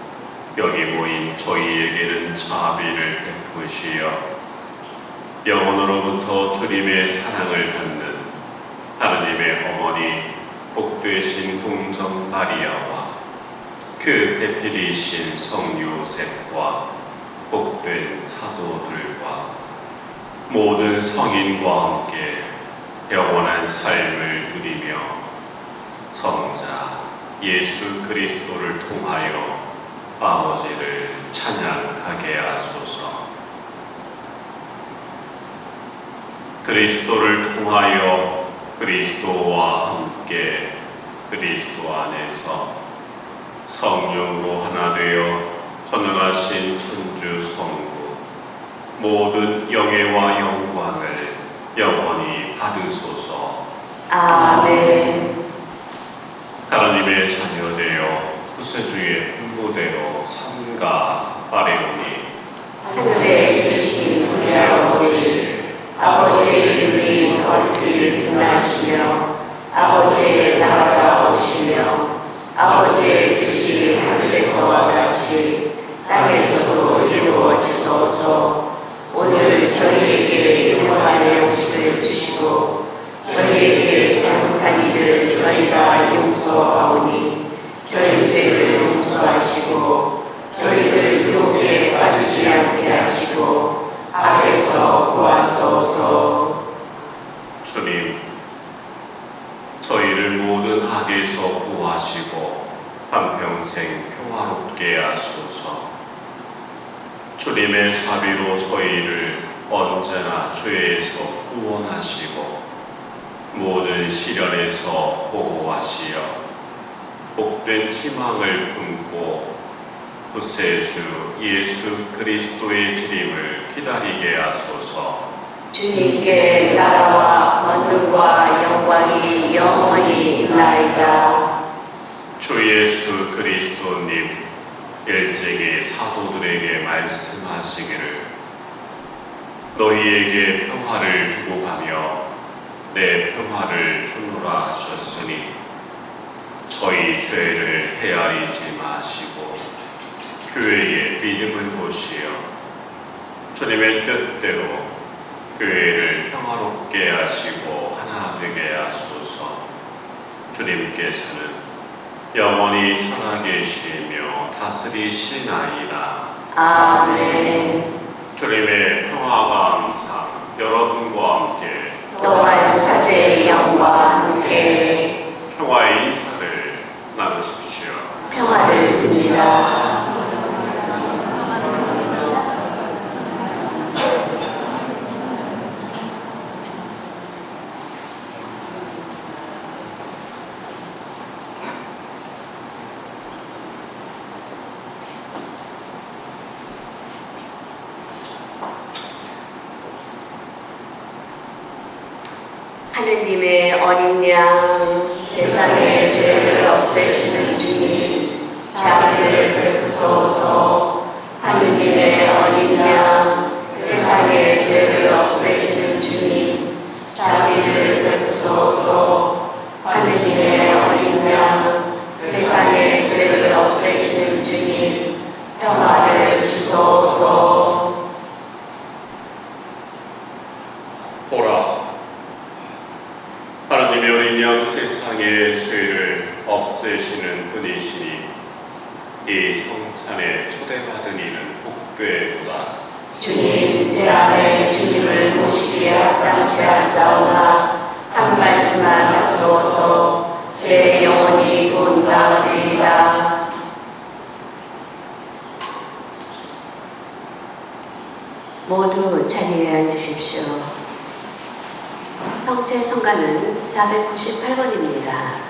여기 모인 저희에게는 자비를 베푸시어 영혼으로부터 주님의 사랑을 받는 하느님의 어머니 복되신 동정 마리아와 그 배필이신 성 요셉과 복된 사도들과 모든 성인과 함께 영원한 삶을 누리며 성자 예수 그리스도를 통하여 아버지를 찬양하게 하소서. 그리스도를 통하여 그리스도와 함께 그리스도 안에서 성령으로 하나 되어 전능하신 천주 성부 모든 영예와 영광을 영원히 받으소서. 아멘. 하나님의 자녀되어 구세주의 분부대로 삼가 아뢰오니 하늘에 계신 우리 아버지 주님의 자비로 저희를 언제나 죄에서 구원하시고 모든 시련에서 보호하시어 복된 희망을 품고 구세주 예수 그리스도의 재림을 기다리게 하소서. 주님께 나라와 권능과 영광이 영원히 있나이다. 주 예수 그리스도님 일찍이 사도들에게 말씀하시기를 너희에게 평화를 두고 가며 내 평화를 주노라 하셨으니 저희 죄를 헤아리지 마시고 교회의 믿음을 보시어 주님의 뜻대로 교회를 평화롭게 하시고 하나 되게 하소서. 주님께서는 영원히 살아계시며 다스리시나이다. 아멘. 주님의 평화가 항상 여러분과 함께 너와 사제의 영과 함께 평화의 인사를 나누십시오. 평화를 빕니다. 하느님의 어린 양, 세상의 죄를 없애시는 주님, 자비를 베푸소서. 하느님의 어린 양, 세상의 죄를 없애시는 주님, 자비를 베푸소서. 하느님의 어린 양, 세상의 죄를 없애시는 주님, 평화를 주소서. 보라, 하나님의 어린 양 세상의 죄를 없애시는 분이시니 이 성찬에 초대받은 이는 복되도다. 주님, 제 안에 주님을 모시기에 합당치 않사오나 한 말씀만 하소서. 제 영혼이 곧 나으리이다. 모두 자리에 앉으십시오. 성체 성가는 498번입니다.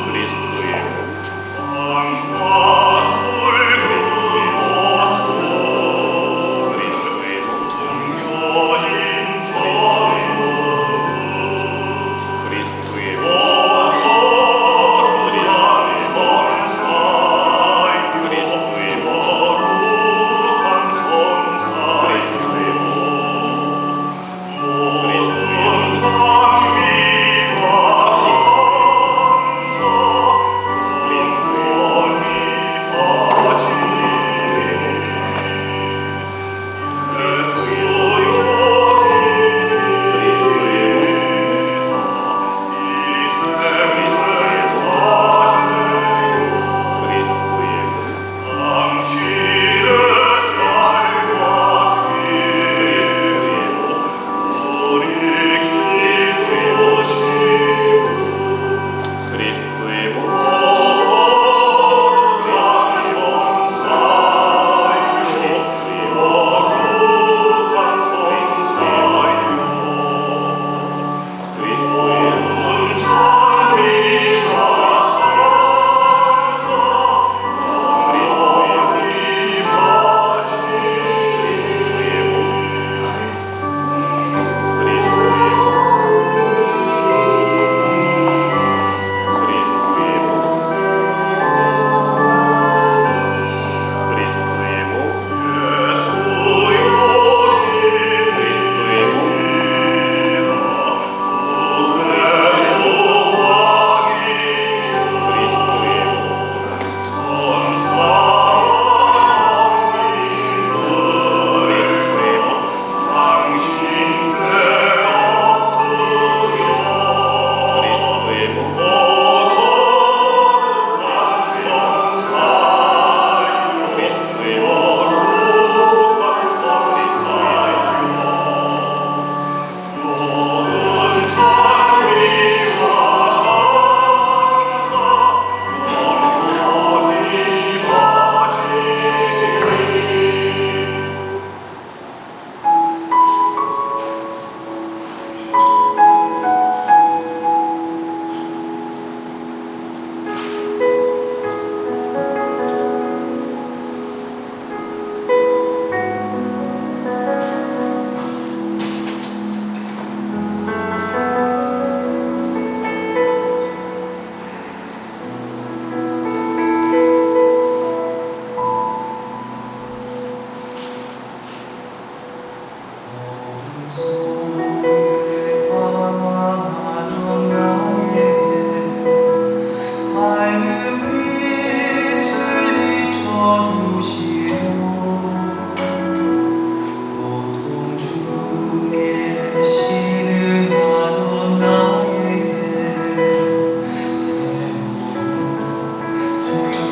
그리스도의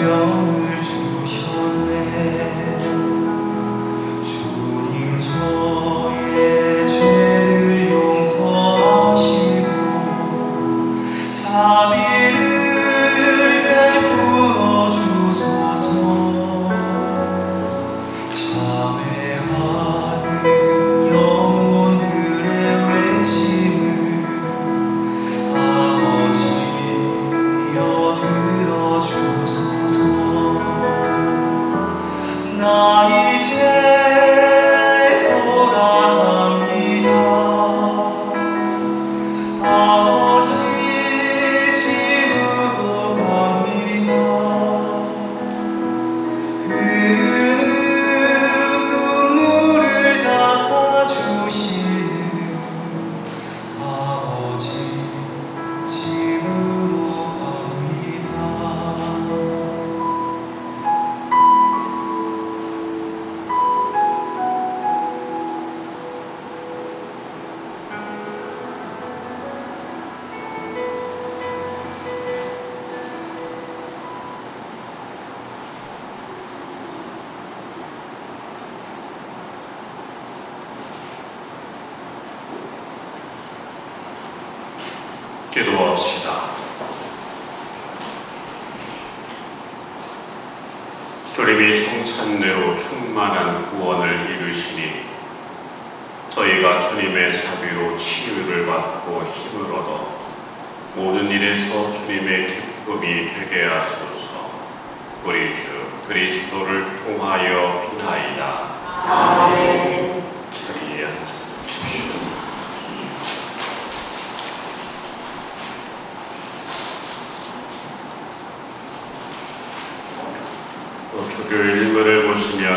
생명을 주셨네. 주님 저의 죄를 용서하시고 자비를 베풀어 주소서. 참회하는 영혼들의 외침을 아버지여 들어주소서. 나 이제 돌아갑니다. 아버지 집으로 갑니다. 눈물을 닦아주시는 아버지 집으로 갑니다. 기도합시다. 주님이 성찬대로 충만한 구원을 이루시니 저희가 주님의 자비로 치유를 받고 힘을 얻어 모든 일에서 주님의 기쁨이 되게 하소서. 우리 주 그리스도를 통하여 비나이다. 아멘. 자리에 앉으십시오. 주교일 일문을 보시면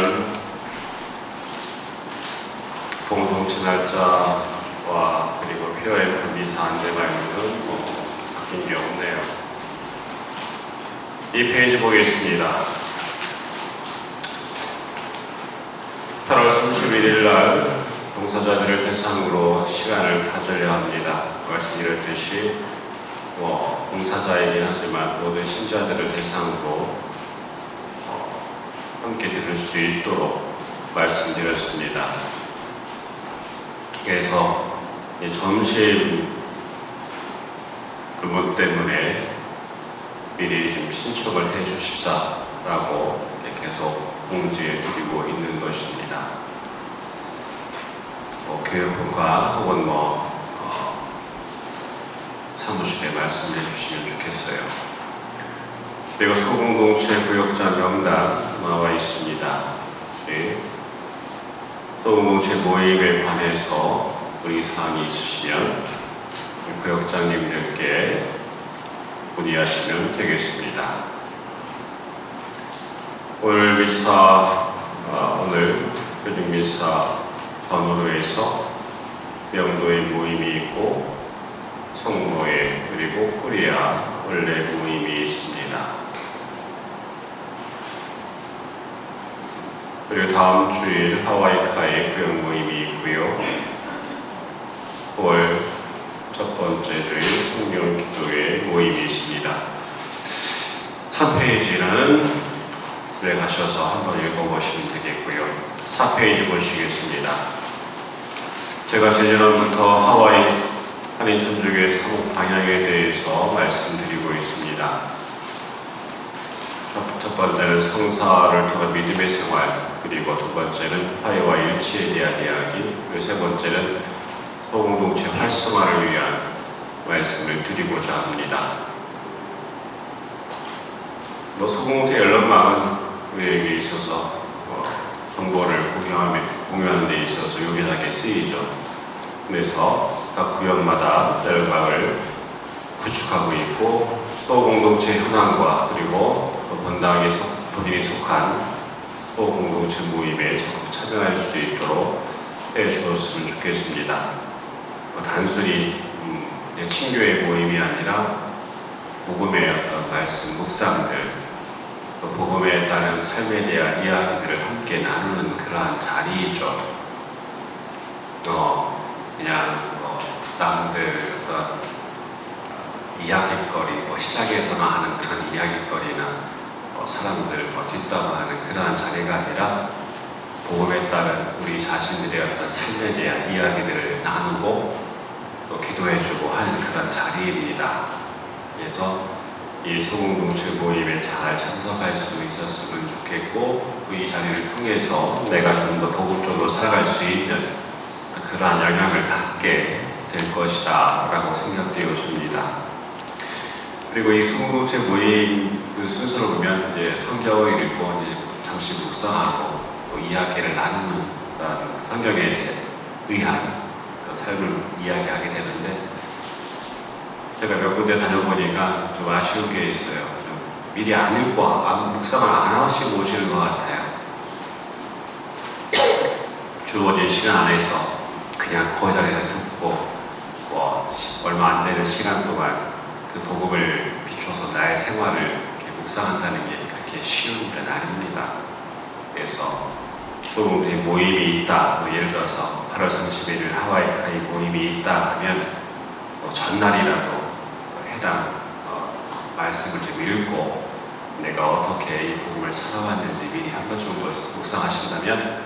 봉송치 날짜와 그리고 퓨어앤프 미사 안내 말고는 바뀐 게 없네요. 이 페이지 보겠습니다. 8월 31일 날 봉사자들을 대상으로 시간을 가져야 합니다. 말씀드렸듯이 봉사자이긴 하지만 모든 신자들을 대상으로 함께 들을 수 있도록 말씀드렸습니다. 그래서 이 점심 근무 때문에 미리 좀 신청을 해 주십사라고 계속 공지해 드리고 있는 것입니다. 교육부가 혹은 사무실에 말씀해 주시면 좋겠어요. 그리고 소공동체 구역자 명단 나와 있습니다. 소공동체 모임에 관해서 의사항이 있으시면 구역장님들께 문의하시면 되겠습니다. 오늘 미사, 오늘 교육미사 전후로에서 명도의 모임이 있고 성모회 그리고 코리아 원래 모임이 있습니다. 그리고 다음 주일 하와이카의 구역 모임이 있고요. 9월 첫 번째 주일 성령 기도회 모임이 있습니다. 3페이지는 집에 가셔서 한번 읽어보시면 되겠고요. 4페이지 보시겠습니다. 제가 재작년부터 하와이 한인천주교회 사목 방향에 대해서 말씀드리고 있습니다. 첫 번째는 성사를 통한 믿음의 생활, 그리고 두 번째는 화해와 일치에 대한 이야기, 그리고 세 번째는 소공동체 활성화를 위한 말씀을 드리고자 합니다. 소공동체 연락망은 우리에게 있어서 정보를 공유하는 데 있어서 요긴하게 쓰이죠. 그래서 각 구역마다 연락망을 구축하고 있고 소공동체 현황과 그리고 본인이 속한 소공동체 모임에 적극 참여할 수 있도록 해주었으면 좋겠습니다. 단순히 친교의 모임이 아니라 복음의 어떤 말씀, 묵상들, 복음에 따른 삶에 대한 이야기들을 함께 나누는 그러한 자리이죠. 그냥 남들 어떤 이야깃거리, 시작에서나 하는 그런 이야깃거리나 사람들 뒷담화하는 그러한 자리가 아니라 복음에 따른 우리 자신들의 어떤 삶에 대한 이야기들을 나누고 또 기도해주고 하는 그런 자리입니다. 그래서 이 소공동체 모임에 잘 참석할 수 있었으면 좋겠고 또 이 자리를 통해서 내가 좀 더 복음적으로 살아갈 수 있는 그러한 영향을 받게 될 것이다 라고 생각되어집니다. 그리고 이 소공동체 모임 그 순서를 보면 이제 성경을 읽고 이제 잠시 묵상하고 또 이야기를 나누는 성경에 의한 그 삶을 이야기하게 되는데 제가 몇 군데 다녀보니까 좀 아쉬운 게 있어요. 좀 미리 안 읽고 묵상을 안 하시고 오시는 것 같아요. 주어진 시간 안에서 그냥 그 자리에서 듣고 얼마 안 되는 시간 동안 그 복음을 비춰서 나의 생활을 이렇게 묵상한다는 게 그렇게 쉬운 일은 아닙니다. 그래서 소공동체 모임이 있다. 예를 들어서 8월 31일 하와이 카이 모임이 있다 하면 전날이라도 해당 말씀을 좀 읽고 내가 어떻게 이 복음을 살아왔는지 미리 한 번 정도 묵상하신다면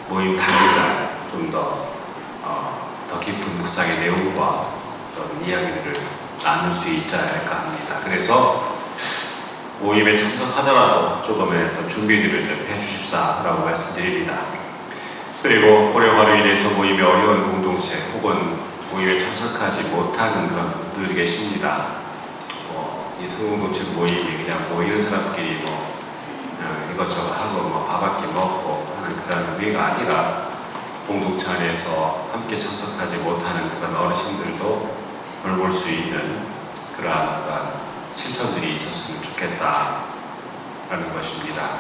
모임 당일날 좀 더 깊은 묵상의 내용과 어떤 이야기들을 나눌 수 있지 않을까 합니다. 그래서 모임에 참석하더라도 조금의 어떤 준비들을 좀 해주십사라고 말씀드립니다. 그리고 코로나로 인해서 모임에 어려운 공동체 혹은 모임에 참석하지 못하는 그런 분들이 계십니다. 이 소공동체 모임이 그냥 모이는 사람끼리 이것저것 하고 밥 한 끼 먹고 하는 그런 의미가 아니라 공동체 안에서 함께 참석하지 못하는 그런 어르신들도 돌볼 수 있는 그러한 실천들이 있었으면 좋겠다라는 것입니다.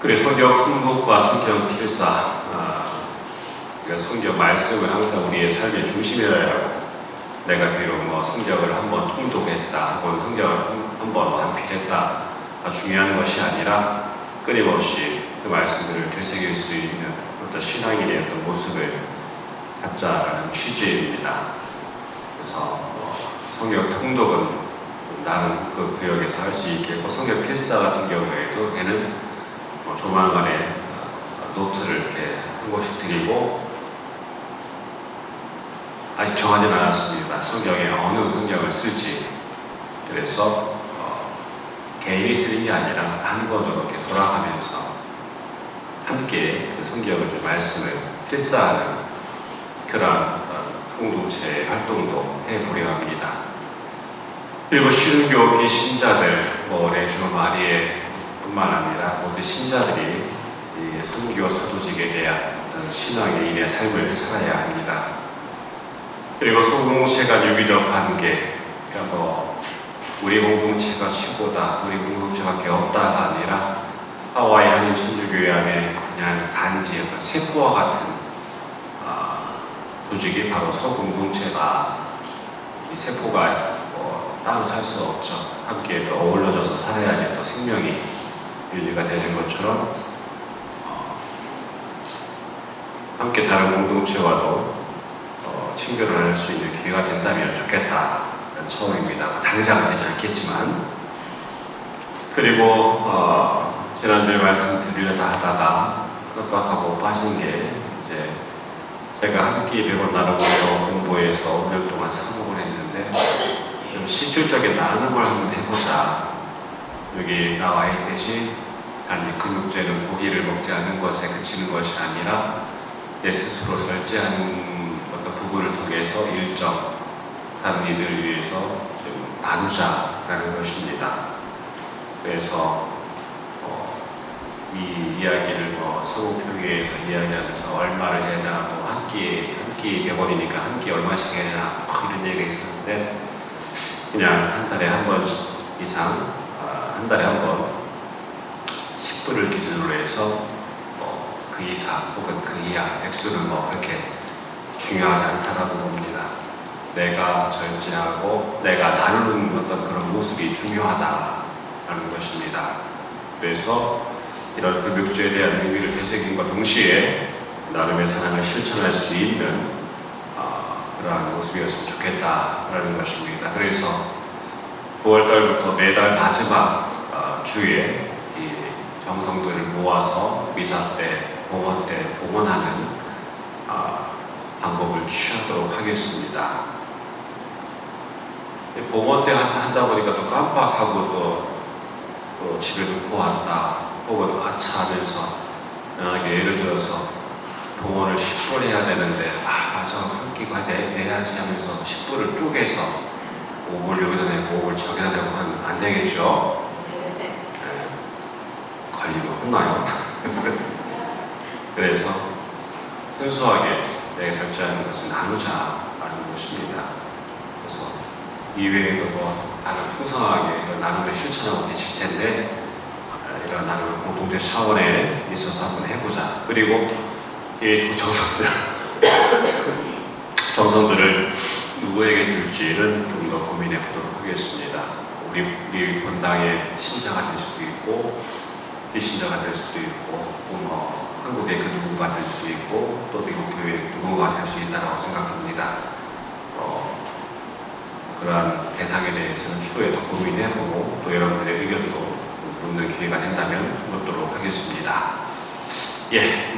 그리고 성경 통독과 성경 필사, 성경 말씀을 항상 우리의 삶의 중심이어야 하고 내가 비록 성경을 한번 통독했다 혹은 성경을 한번 완필했다 중요한 것이 아니라 끊임없이 그 말씀들을 되새길 수 있는 어떤 신앙인의 어떤 모습을 갖자라는 취지입니다. 그래서 성경 통독은 나는 그 구역에서 할 수 있겠고 성경 필사 같은 경우에도 얘는 조만간에 노트를 이렇게 한 곳씩 드리고 아직 정하지는 않았습니다. 성경에 어느 성경을 쓸지. 그래서 개인이 쓰는 게 아니라 한 권으로 이렇게 돌아가면서 함께 그 성경을 좀 말씀을 필사하는 그런 공동체 활동도 해보려 합니다. 그리고 신교 비신자들, 레지오 마리에 뿐만 아니라 모두 신자들이 이 선교 사도직에 대한 어떤 신앙인의 삶을 살아야 합니다. 그리고 소공동체가 유기적 관계, 그러니까 우리 공동체가 최고다, 우리 공동체밖에 없다가 아니라 하와이 한인천주교회 안에 그냥 단지 어떤 세포와 같은 조직이 바로 소공동체다. 이 세포가 따로 살 수 없죠. 함께 또 어우러져서 살아야지 또 생명이 유지가 되는 것처럼 함께 다른 공동체와도 친교를 할 수 있는 기회가 된다면 좋겠다는 처음입니다. 당장은 되지 않겠지만. 그리고 지난주에 말씀드리려다 하다가 깜빡하고 빠진 게 이제 제가 한 끼 100원 나눠보려 공부해서 5년 동안 사목을 했는데 좀 실질적인 나눔을 한번 해보자. 여기 나와 있듯이 단지 근육제는 고기를 먹지 않는 것에 그치는 것이 아니라 내 스스로 절제하는 어떤 부분을 통해서 일정 다른 이들을 위해서 좀 나누자라는 것입니다. 그래서 이 이야기를 서구표기에서 이야기하면서 얼마를 해야 되나 한 끼 100원이니까 한 끼 얼마씩 해야 되나 이런 얘기가 있었는데 그냥 한 달에 한 번 이상 한 달에 한 번 10불을 기준으로 해서 그 이상 혹은 그 이하 액수는 그렇게 중요하지 않다고 봅니다. 내가 절제하고 내가 나누는 어떤 그런 모습이 중요하다라는 것입니다. 그래서 이런 금육주에 대한 의미를 되새김과 동시에 나름의 사랑을 실천할 수 있는 그러한 모습이었으면 좋겠다라는 것입니다. 그래서 9월달부터 매달 마지막 주에 이 정성들을 모아서 미사 때, 봉헌 때 봉헌하는 방법을 취하도록 하겠습니다. 봉헌 때 한다 보니까 또 깜빡하고 또 집에 놓고 왔다 혹은 아차 하면서 예를 들어서 봉헌을 10불 해야 되는데 맞아 한 끼가 내야지 하면서 10불을 쪼개서 5불 여기다 내고 5불 저기다 내고 하면 안 되겠죠? 네. 걸리면 혼나요. 그래서 순수하게 내가 결제하는 것을 나누자라는 것입니다. 그래서 이외에도 다른 풍성하게 이런 나눔을 실천하고 계실 텐데 이런 나눔을 공동체 차원에 있어서 한번 해보자. 그리고 이 정성들을 누구에게 줄지는 좀 더 고민해 보도록 하겠습니다. 우리 본당의 신자가 될 수도 있고 비신자가 될 수도 있고 한국의 그 누군가 될 수 있고 또 미국 교회 누군가 될 수 있다고 생각합니다. 그러한 대상에 대해서는 추후에 더 고민해보고 또 여러분들의 의견도 묻는 기회가 된다면 묻도록 하겠습니다.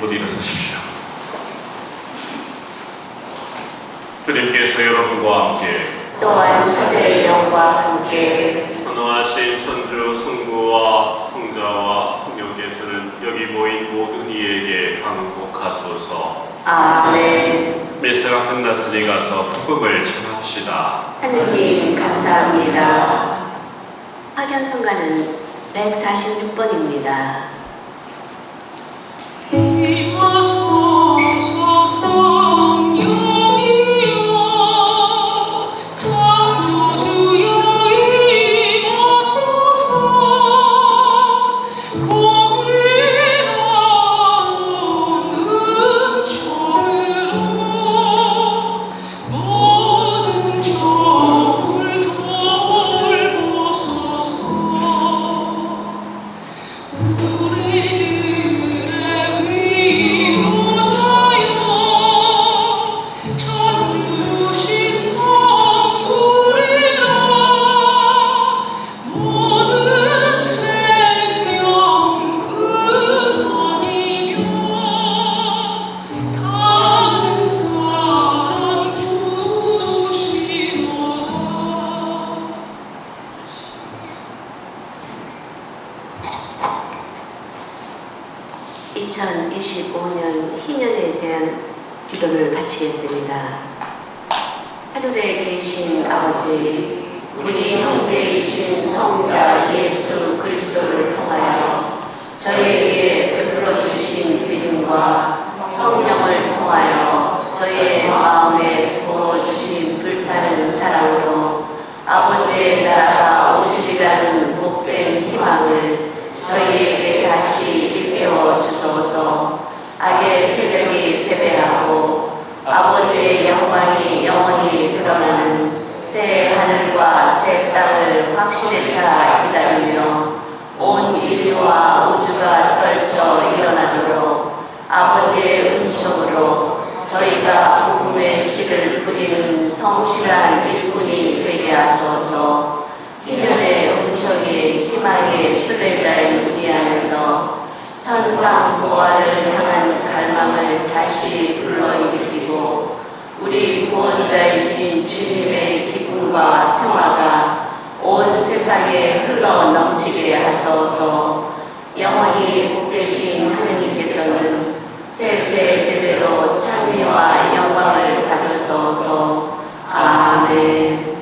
모두 일어서십시오. 주님께서 여러분과 함께 또한 사제의 영과 함께 선호하신 천주 성부와 성자와 성령께서는 여기 모인 모든 이에게 강복하소서. 아멘. 메사가 끝났으니 가서 복음을 전합시다. 하느님 감사합니다. 파견성가는 146번입니다. 희년에 대한 기도를 바치겠습니다. 하늘에 계신 아버지, 우리 형제이신 성자 예수 그리스도를 통하여 저희에게 베풀어 주신 믿음과 성령을 통하여 저희의 마음에 부어주신 불타는 사랑으로 아버지의 나라가 오시리라는 복된 희망을 저희에게 다시 일깨워 주소서. 악의 세력이 패배하고 아버지의 영광이 영원히 드러나는 새 하늘과 새 땅을 확신에 차 기다리며 온 인류와 우주가 떨쳐 일어나도록 아버지의 은총으로 저희가 복음의 씨를 뿌리는 성실한 일꾼이 되게 하소서. 희년의 은총의 희망의 순례자인 우리 안에서 천상 보화를 향한 갈망을 다시 불러일으키고 우리 구원자이신 주님의 기쁨과 평화가 온 세상에 흘러 넘치게 하소서. 영원히 복되신 하느님께서는 세세대대로 찬미와 영광을 받으소서. 아멘.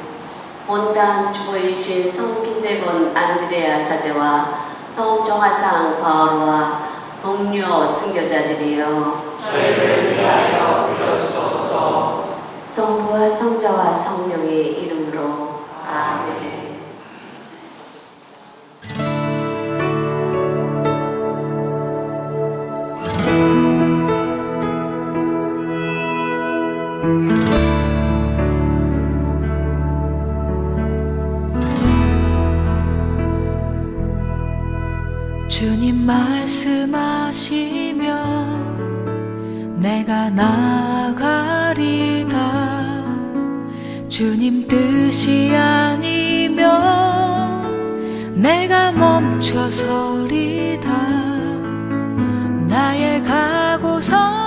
본당 주보이신 성 김대곤 안드레아 사제와 성 정화상 바오로와 동료 순교자들이여 저희를 위하여 빌어주소서. 성부와 성자와 성령의 이름으로 아멘. 주님 말씀하시면 내가 나가리다. 주님 뜻이 아니면 내가 멈춰서리다. 나의 각오서